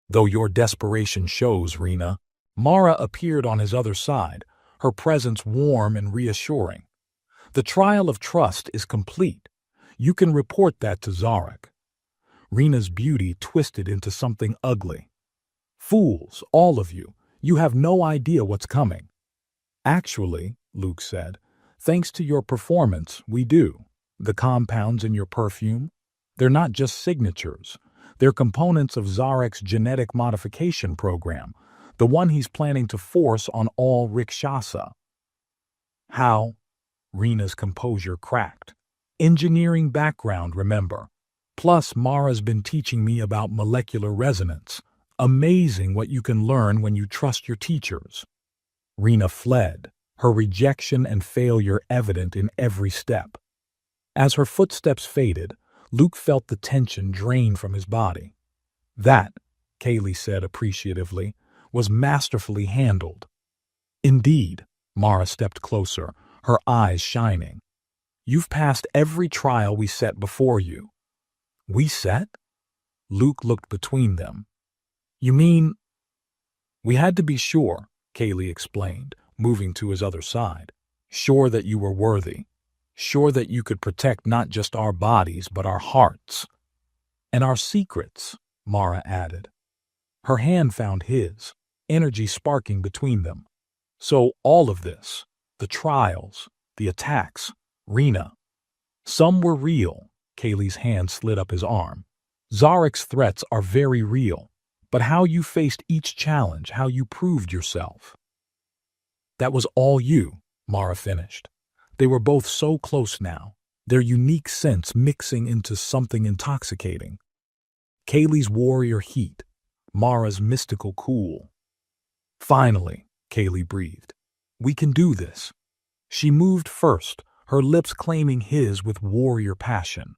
S1: Though your desperation shows, Rena. Mara appeared on his other side, her presence warm and reassuring. The trial of trust is complete. You can report that to Zarek. Rena's beauty twisted into something ugly. Fools, all of you. You have no idea what's coming. Actually, Luke said, thanks to your performance, we do. The compounds in your perfume, they're not just signatures. They're components of Zarek's genetic modification program, the one he's planning to force on all Rikshasa. How? Rena's composure cracked. Engineering background, remember. Plus, Mara's been teaching me about molecular resonance. Amazing what you can learn when you trust your teachers. Rena fled, her rejection and failure evident in every step. As her footsteps faded, Luke felt the tension drain from his body. That, Kaylee said appreciatively, was masterfully handled. Indeed, Mara stepped closer, her eyes shining. You've passed every trial we set before you. We set? Luke looked between them. You mean? We had to be sure, Kaylee explained, moving to his other side. Sure that you were worthy. Sure that you could protect not just our bodies, but our hearts. And our secrets, Mara added. Her hand found his, energy sparking between them. So all of this, the trials, the attacks, Rena. Some were real. Kaylee's hand slid up his arm. Zarek's threats are very real, but how you faced each challenge, how you proved yourself. That was all you, Mara finished. They were both so close now, their unique sense mixing into something intoxicating. Kaylee's warrior heat, Mara's mystical cool. Finally, Kaylee breathed. We can do this. She moved first, her lips claiming his with warrior passion.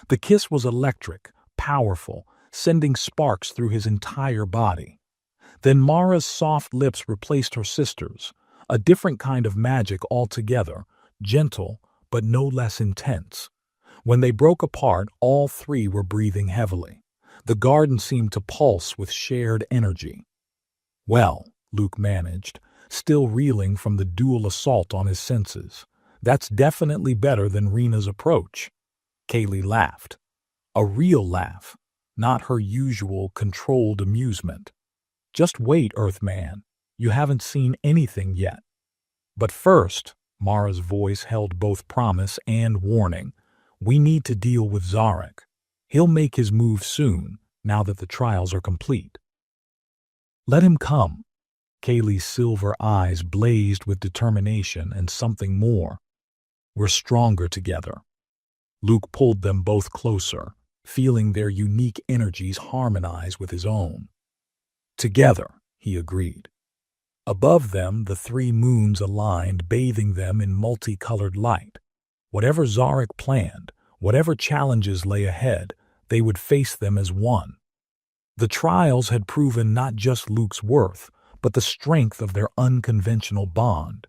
S1: The kiss was electric, powerful, sending sparks through his entire body. Then Mara's soft lips replaced her sister's, a different kind of magic altogether, gentle but no less intense. When they broke apart, all three were breathing heavily. The garden seemed to pulse with shared energy. Well, Luke managed, still reeling from the dual assault on his senses. That's definitely better than Rena's approach. Kaylee laughed. A real laugh, not her usual controlled amusement. Just wait, Earthman. You haven't seen anything yet. But first, Mara's voice held both promise and warning. We need to deal with Zarek. He'll make his move soon, now that the trials are complete. Let him come. Kaylee's silver eyes blazed with determination and something more. We're stronger together. Luke pulled them both closer, feeling their unique energies harmonize with his own. Together, he agreed. Above them, the three moons aligned, bathing them in multicolored light. Whatever Zarek planned, whatever challenges lay ahead, they would face them as one. The trials had proven not just Luke's worth, but the strength of their unconventional bond.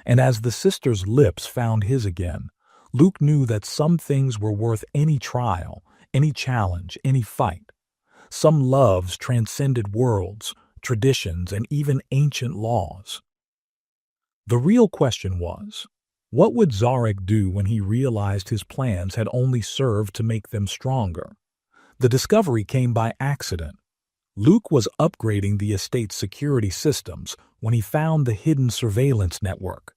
S1: And as the sisters' lips found his again, Luke knew that some things were worth any trial, any challenge, any fight. Some loves transcended worlds, traditions, and even ancient laws. The real question was, what would Zarek do when he realized his plans had only served to make them stronger? The discovery came by accident. Luke was upgrading the estate's security systems when he found the hidden surveillance network.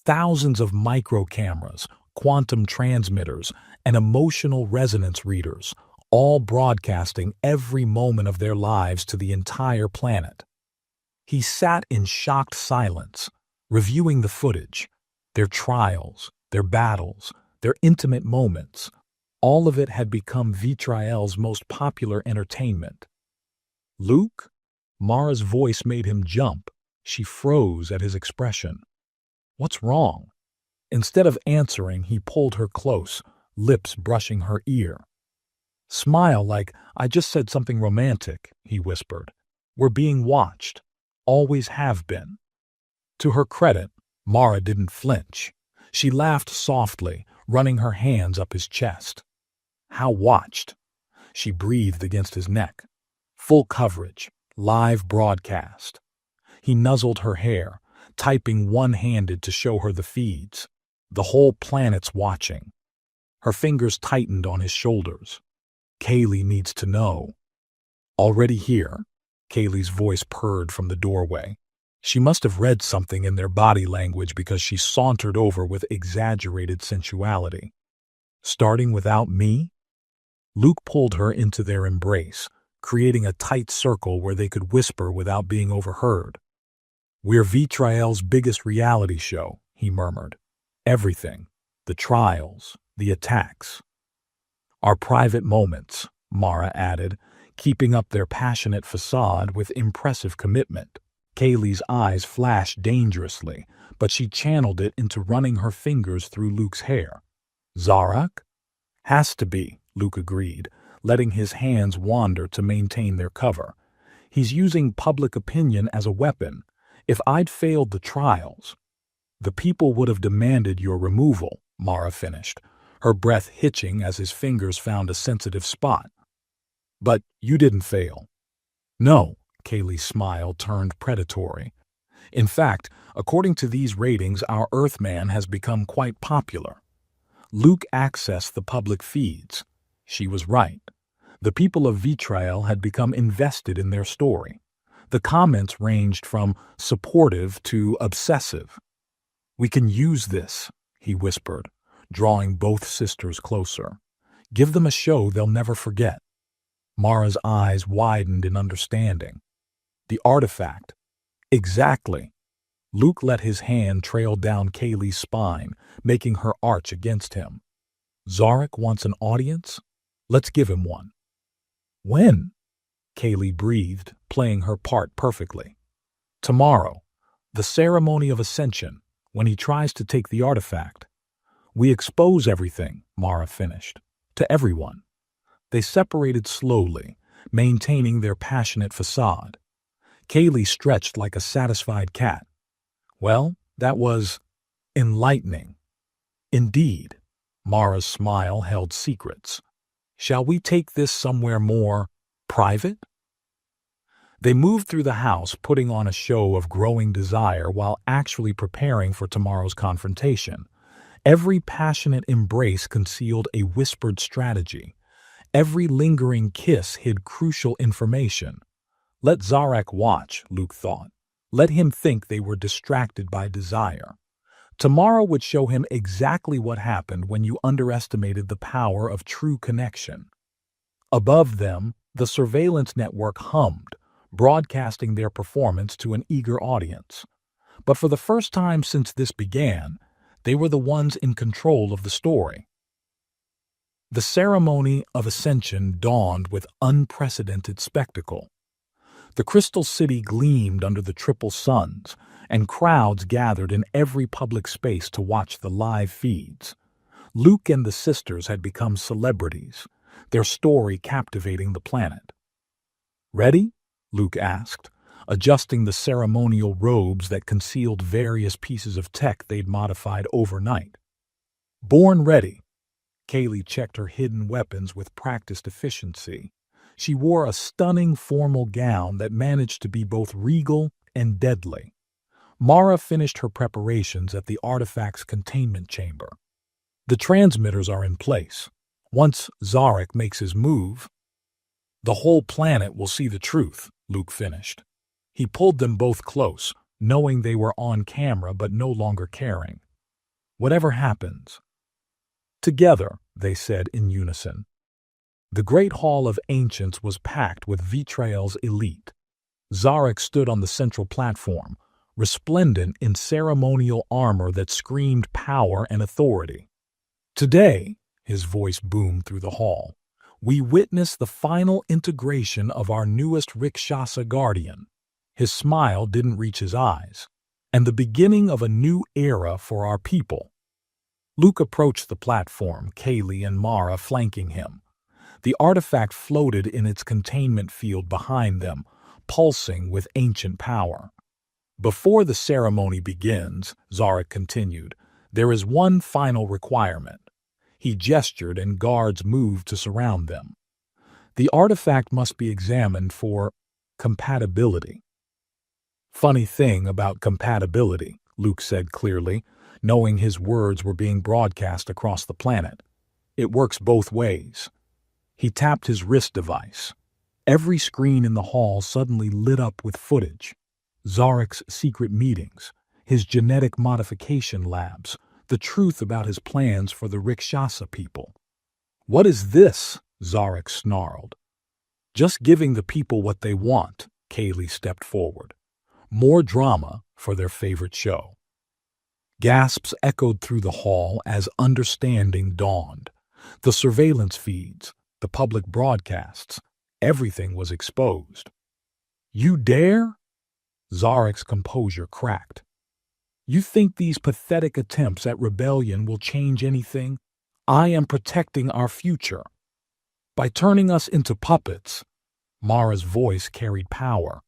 S1: Thousands of micro cameras, quantum transmitters, and emotional resonance readers, all broadcasting every moment of their lives to the entire planet. He sat in shocked silence, reviewing the footage, their trials, their battles, their intimate moments. All of it had become Vitrael's most popular entertainment. Luke? Mara's voice made him jump. She froze at his expression. What's wrong? Instead of answering, he pulled her close, lips brushing her ear. Smile like, I just said something romantic, he whispered. We're being watched. Always have been. To her credit, Mara didn't flinch. She laughed softly, running her hands up his chest. How watched? She breathed against his neck. Full coverage, live broadcast. He nuzzled her hair, typing one-handed to show her the feeds. The whole planet's watching. Her fingers tightened on his shoulders. Kaylee needs to know. Already here, Kaylee's voice purred from the doorway. She must have read something in their body language because she sauntered over with exaggerated sensuality. Starting without me? Luke pulled her into their embrace, creating a tight circle where they could whisper without being overheard. We're Vitrael's biggest reality show, he murmured. Everything. The trials, the attacks. Our private moments, Mara added, keeping up their passionate facade with impressive commitment. Kaylee's eyes flashed dangerously, but she channeled it into running her fingers through Luke's hair. Zarak? Has to be, Luke agreed, letting his hands wander to maintain their cover. He's using public opinion as a weapon. If I'd failed the trials, the people would have demanded your removal, Mara finished, her breath hitching as his fingers found a sensitive spot. But you didn't fail. No, Kaylee's smile turned predatory. In fact, according to these ratings, our Earthman has become quite popular. Luke accessed the public feeds. She was right. The people of Vitrael had become invested in their story. The comments ranged from supportive to obsessive. We can use this, he whispered, drawing both sisters closer. Give them a show they'll never forget. Mara's eyes widened in understanding. The artifact. Exactly. Luke let his hand trail down Kaylee's spine, making her arch against him. Zarak wants an audience? Let's give him one. When? Kaylee breathed, playing her part perfectly. Tomorrow. The ceremony of ascension, when he tries to take the artifact. We expose everything, Mara finished. To everyone. They separated slowly, maintaining their passionate facade. Kaylee stretched like a satisfied cat. Well, that was enlightening. Indeed. Mara's smile held secrets. Shall we take this somewhere more private? They moved through the house, putting on a show of growing desire while actually preparing for tomorrow's confrontation. Every passionate embrace concealed a whispered strategy. Every lingering kiss hid crucial information. Let Zarak watch, Luke thought. Let him think they were distracted by desire. Tomorrow would show him exactly what happened when you underestimated the power of true connection. Above them, the surveillance network hummed, broadcasting their performance to an eager audience. But for the first time since this began, they were the ones in control of the story. The ceremony of ascension dawned with unprecedented spectacle. The crystal city gleamed under the triple suns, and crowds gathered in every public space to watch the live feeds. Luke and the sisters had become celebrities, their story captivating the planet. Ready? Luke asked, adjusting the ceremonial robes that concealed various pieces of tech they'd modified overnight. Born ready. Kaylee checked her hidden weapons with practiced efficiency. She wore a stunning formal gown that managed to be both regal and deadly. Mara finished her preparations at the artifact's containment chamber. The transmitters are in place. Once Zarak makes his move, The whole planet will see the truth, Luke finished. He pulled them both close, knowing they were on camera but no longer caring. Whatever happens. Together, they said in unison. The Great Hall of Ancients was packed with Vitrail's elite. Zarek stood on the central platform, resplendent in ceremonial armor that screamed power and authority. Today, his voice boomed through the hall, we witness the final integration of our newest Rakshasa guardian. His smile didn't reach his eyes, and the beginning of a new era for our people. Luke approached the platform, Kaylee and Mara flanking him. The artifact floated in its containment field behind them, pulsing with ancient power. Before the ceremony begins, Zarek continued, there is one final requirement. He gestured and guards moved to surround them. The artifact must be examined for compatibility. Funny thing about compatibility, Luke said clearly, knowing his words were being broadcast across the planet. It works both ways. He tapped his wrist device. Every screen in the hall suddenly lit up with footage. Zarek's secret meetings, his genetic modification labs, the truth about his plans for the Rakshasa people. What is this? Zarek snarled. Just giving the people what they want, Kaylee stepped forward. More drama for their favorite show. Gasps echoed through the hall as understanding dawned. The surveillance feeds, the public broadcasts, everything was exposed. You dare? Zarek's composure cracked. You think these pathetic attempts at rebellion will change anything? I am protecting our future. By turning us into puppets, Mara's voice carried power.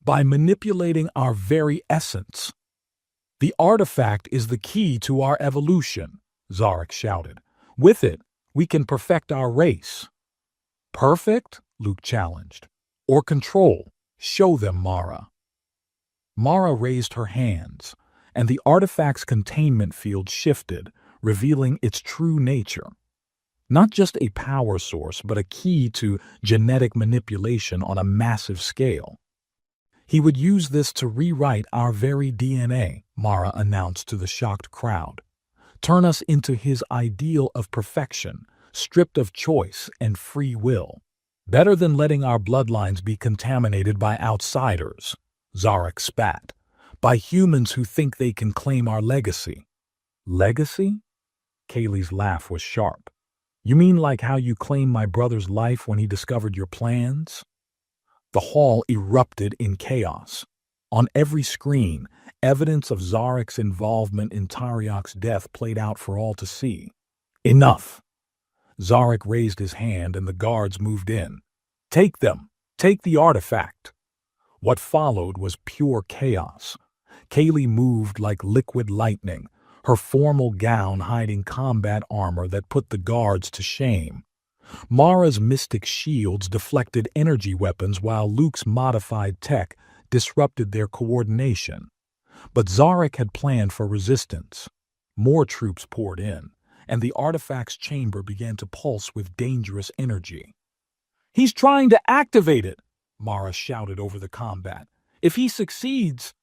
S1: By manipulating our very essence. The artifact is the key to our evolution, Zarek shouted. With it, we can perfect our race. Perfect? Luke challenged. Or control? Show them, Mara. Mara raised her hands, and the artifact's containment field shifted, revealing its true nature. Not just a power source, but a key to genetic manipulation on a massive scale. He would use this to rewrite our very DNA, Mara announced to the shocked crowd. Turn us into his ideal of perfection, stripped of choice and free will. Better than letting our bloodlines be contaminated by outsiders, Zarek spat, by humans who think they can claim our legacy. Legacy? Kaylee's laugh was sharp. You mean like how you claimed my brother's life when he discovered your plans? The hall erupted in chaos. On every screen, evidence of Zarek's involvement in Tariak's death played out for all to see. Enough! Zarek raised his hand and the guards moved in. Take them! Take the artifact! What followed was pure chaos. Kaylee moved like liquid lightning, her formal gown hiding combat armor that put the guards to shame. Mara's mystic shields deflected energy weapons while Luke's modified tech disrupted their coordination. But Zarek had planned for resistance. More troops poured in, and the artifact's chamber began to pulse with dangerous energy. He's trying to activate it, Mara shouted over the combat. If he succeeds,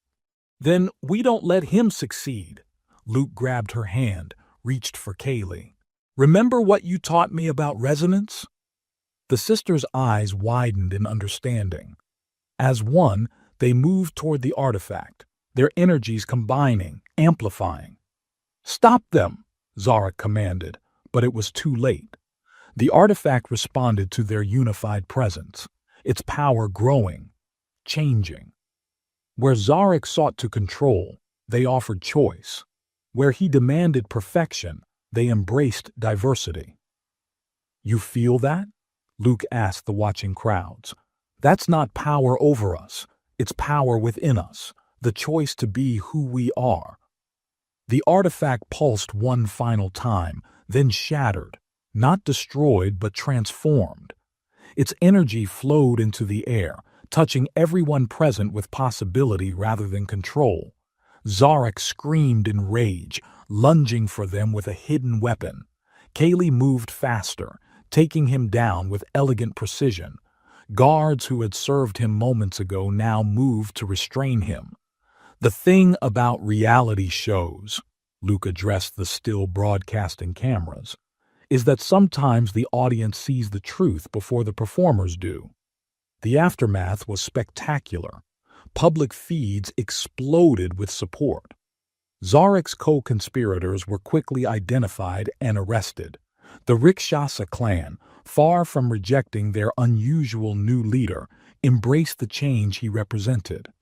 S1: then we don't let him succeed. Luke grabbed her hand, reached for Kaylee. Remember what you taught me about resonance? The sisters' eyes widened in understanding. As one, they moved toward the artifact, their energies combining, amplifying. Stop them, Zarek commanded, but it was too late. The artifact responded to their unified presence, its power growing, changing. Where Zarek sought to control, they offered choice. Where he demanded perfection, they embraced diversity. You feel that? Luke asked the watching crowds. That's not power over us. It's power within us, the choice to be who we are. The artifact pulsed one final time, then shattered, not destroyed but transformed. Its energy flowed into the air, touching everyone present with possibility rather than control. Zarek screamed in rage, lunging for them with a hidden weapon. Kaylee moved faster, taking him down with elegant precision. Guards who had served him moments ago now moved to restrain him. "The thing about reality shows," Luke addressed the still broadcasting cameras, "is that sometimes the audience sees the truth before the performers do." The aftermath was spectacular. Public feeds exploded with support. Zarek's co-conspirators were quickly identified and arrested. The Rikshasa clan, far from rejecting their unusual new leader, embraced the change he represented.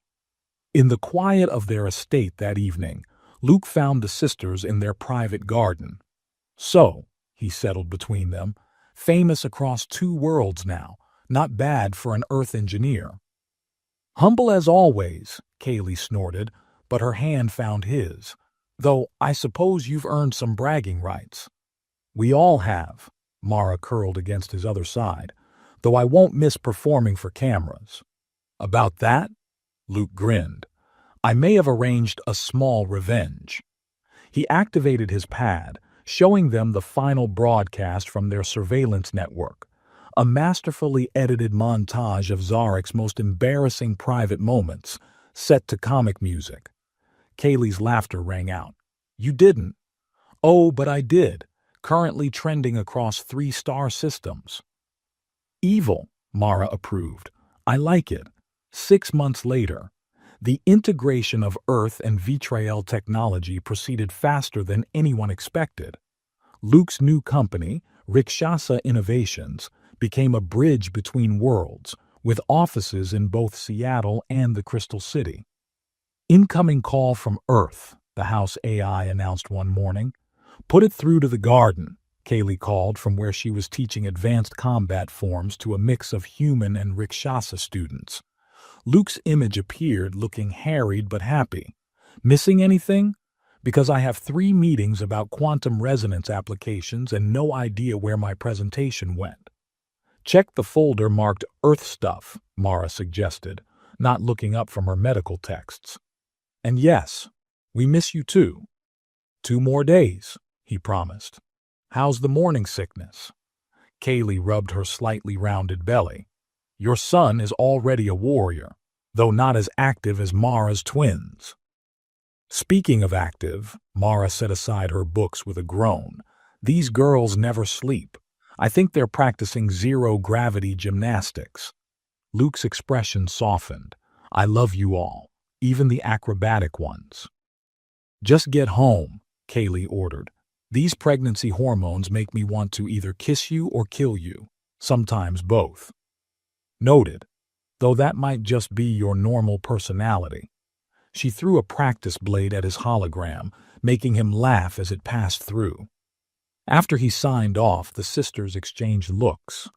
S1: In the quiet of their estate that evening, Luke found the sisters in their private garden. "So," he settled between them, "famous across 2 worlds now. Not bad for an Earth engineer." "Humble as always," Kaylee snorted, but her hand found his. "Though I suppose you've earned some bragging rights." "We all have," Mara curled against his other side, "though I won't miss performing for cameras." "About that?" Luke grinned. "I may have arranged a small revenge." He activated his pad, showing them the final broadcast from their surveillance network, a masterfully edited montage of Zarek's most embarrassing private moments, set to comic music. Kaylee's laughter rang out. "You didn't?" "Oh, but I did. Currently trending across 3-star systems." "Evil," Mara approved. "I like it." 6 months later, the integration of Earth and Vitrael technology proceeded faster than anyone expected. Luke's new company, Rikshasa Innovations, became a bridge between worlds, with offices in both Seattle and the Crystal City. "Incoming call from Earth," the house AI announced one morning. "Put it through to the garden," Kaylee called from where she was teaching advanced combat forms to a mix of human and Rikshasa students. Luke's image appeared, looking harried but happy. "Missing anything? Because I have 3 meetings about quantum resonance applications and no idea where my presentation went." "Check the folder marked Earth Stuff," Mara suggested, not looking up from her medical texts. "And yes, we miss you too." 2 more days, he promised. "How's the morning sickness?" Kaylee rubbed her slightly rounded belly. "Your son is already a warrior, though not as active as Mara's twins." "Speaking of active," Mara set aside her books with a groan, "these girls never sleep. I think they're practicing zero-gravity gymnastics." Luke's expression softened. "I love you all, even the acrobatic ones." "Just get home," Kaylee ordered. "These pregnancy hormones make me want to either kiss you or kill you, sometimes both." "Noted, though that might just be your normal personality." She threw a practice blade at his hologram, making him laugh as it passed through. After he signed off, the sisters exchanged looks.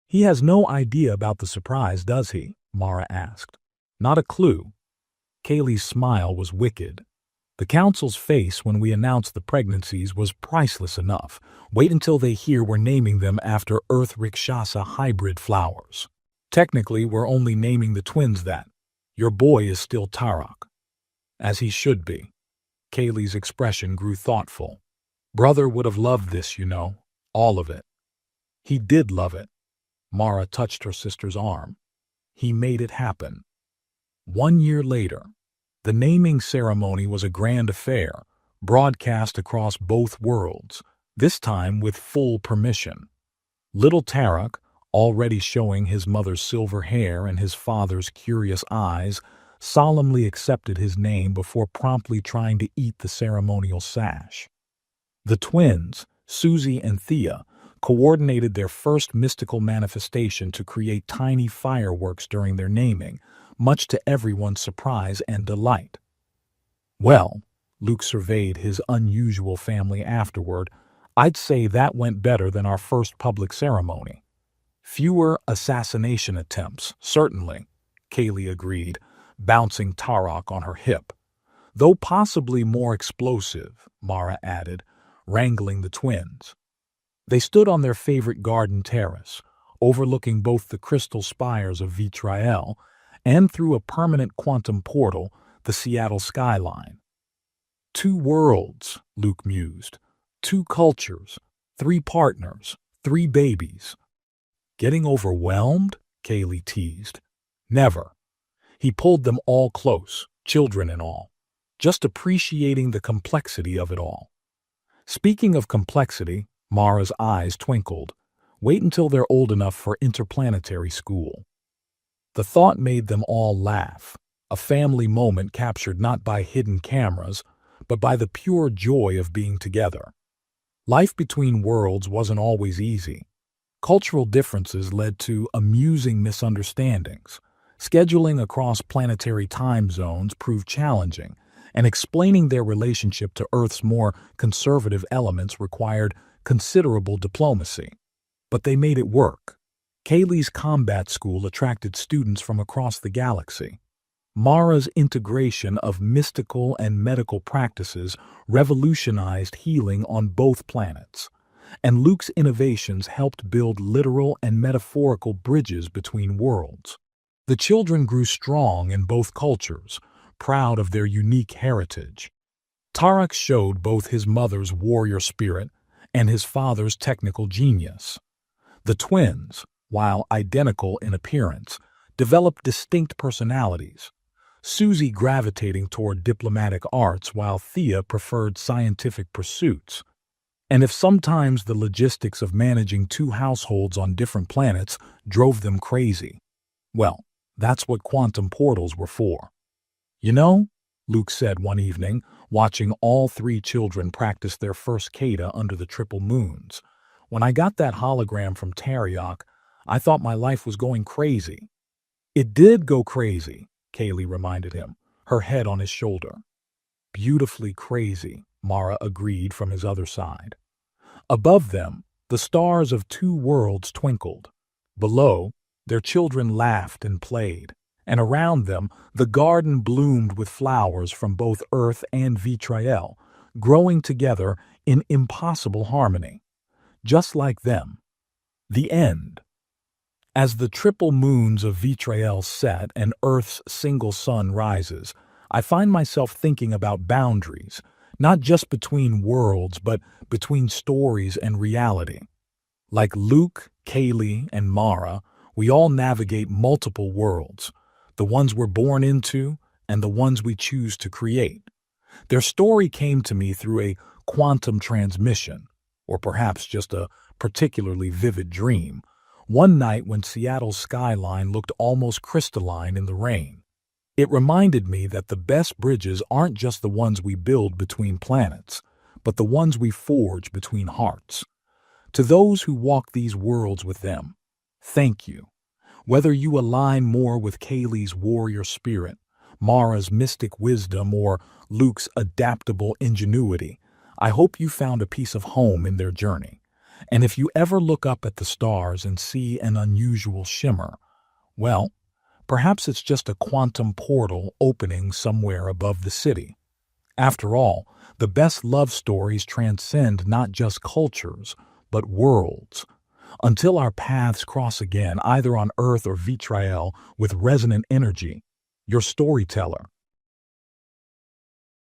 S1: "He has no idea about the surprise, does he?" Mara asked. "Not a clue." Kaylee's smile was wicked. "The council's face when we announced the pregnancies was priceless enough. Wait until they hear we're naming them after Earth Rikshasa hybrid flowers. Technically, we're only naming the twins that. Your boy is still Tarak." "As he should be." Kaylee's expression grew thoughtful. "Brother would have loved this, you know. All of it." "He did love it." Mara touched her sister's arm. "He made it happen." 1 year later, the naming ceremony was a grand affair, broadcast across both worlds, this time with full permission. Little Tarak, already showing his mother's silver hair and his father's curious eyes, solemnly accepted his name before promptly trying to eat the ceremonial sash. The twins, Susie and Thea, coordinated their first mystical manifestation to create tiny fireworks during their naming, much to everyone's surprise and delight. "Well," Luke surveyed his unusual family afterward, "I'd say that went better than our first public ceremony." "Fewer assassination attempts, certainly," Kaylee agreed, bouncing Tarak on her hip. "Though possibly more explosive," Mara added, wrangling the twins. They stood on their favorite garden terrace, overlooking both the crystal spires of Vitrael and through a permanent quantum portal, the Seattle skyline. 2 worlds, Luke mused. 2 cultures, 3 partners, 3 babies. Getting overwhelmed? Kaylee teased. Never. He pulled them all close, children and all, just appreciating the complexity of it all. Speaking of complexity, Mara's eyes twinkled. Wait until they're old enough for interplanetary school. The thought made them all laugh, a family moment captured not by hidden cameras, but by the pure joy of being together. Life between worlds wasn't always easy. Cultural differences led to amusing misunderstandings. Scheduling across planetary time zones proved challenging, and explaining their relationship to Earth's more conservative elements required considerable diplomacy. But they made it work. Kaylee's combat school attracted students from across the galaxy. Mara's integration of mystical and medical practices revolutionized healing on both planets, and Luke's innovations helped build literal and metaphorical bridges between worlds. The children grew strong in both cultures, proud of their unique heritage. Tarek showed both his mother's warrior spirit and his father's technical genius. The twins, while identical in appearance, developed distinct personalities. Susie gravitating toward diplomatic arts while Thea preferred scientific pursuits. And if sometimes the logistics of managing two households on different planets drove them crazy, well, that's what quantum portals were for. You know, Luke said one evening, watching all three children practice their first kata under the triple moons, when I got that hologram from Tariok, I thought my life was going crazy. It did go crazy, Kaylee reminded him, her head on his shoulder. Beautifully crazy, Mara agreed from his other side. Above them, the stars of two worlds twinkled. Below, their children laughed and played, and around them, the garden bloomed with flowers from both Earth and Vitrael, growing together in impossible harmony. Just like them. The end. As the triple moons of Vitrael set and Earth's single sun rises, I find myself thinking about boundaries, not just between worlds, but between stories and reality. Like Luke, Kaylee, and Mara, we all navigate multiple worlds, the ones we're born into and the ones we choose to create. Their story came to me through a quantum transmission, or perhaps just a particularly vivid dream, one night when Seattle's skyline looked almost crystalline in the rain. It reminded me that the best bridges aren't just the ones we build between planets, but the ones we forge between hearts. To those who walk these worlds with them, thank you. Whether you align more with Kaylee's warrior spirit, Mara's mystic wisdom, or Luke's adaptable ingenuity, I hope you found a piece of home in their journey. And if you ever look up at the stars and see an unusual shimmer, well, perhaps it's just a quantum portal opening somewhere above the city. After all, the best love stories transcend not just cultures, but worlds. Until our paths cross again, either on Earth or Vitrael, with resonant energy, your storyteller,